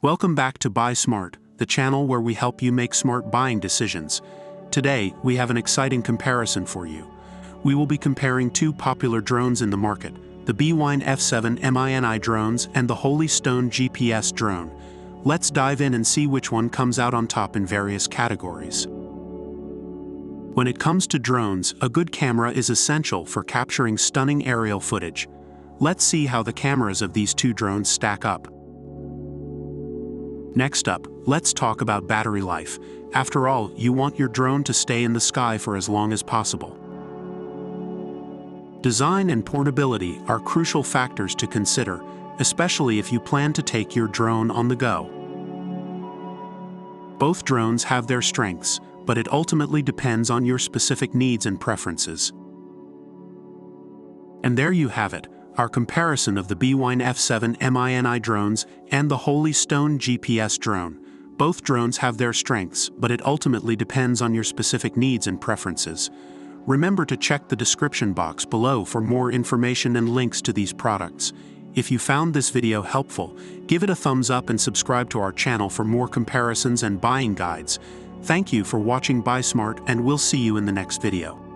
Welcome back to Buy Smart, the channel where we help you make smart buying decisions. Today, we have an exciting comparison for you. We will be comparing two popular drones in the market, the Bwine F7MINI drones and the Holy Stone GPS drone. Let's dive in and see which one comes out on top in various categories. When it comes to drones, a good camera is essential for capturing stunning aerial footage. Let's see how the cameras of these two drones stack up. Next up, let's talk about battery life. After all, you want your drone to stay in the sky for as long as possible. Design and portability are crucial factors to consider, especially if you plan to take your drone on the go. Both drones have their strengths, but it ultimately depends on your specific needs and preferences. And there you have it, our comparison of the Bwine F7MINI drones and the Holy Stone GPS drone. Both drones have their strengths, but it ultimately depends on your specific needs and preferences. Remember to check the description box below for more information and links to these products. If you found this video helpful, give it a thumbs up and subscribe to our channel for more comparisons and buying guides. Thank you for watching Buy Smart, and we'll see you in the next video.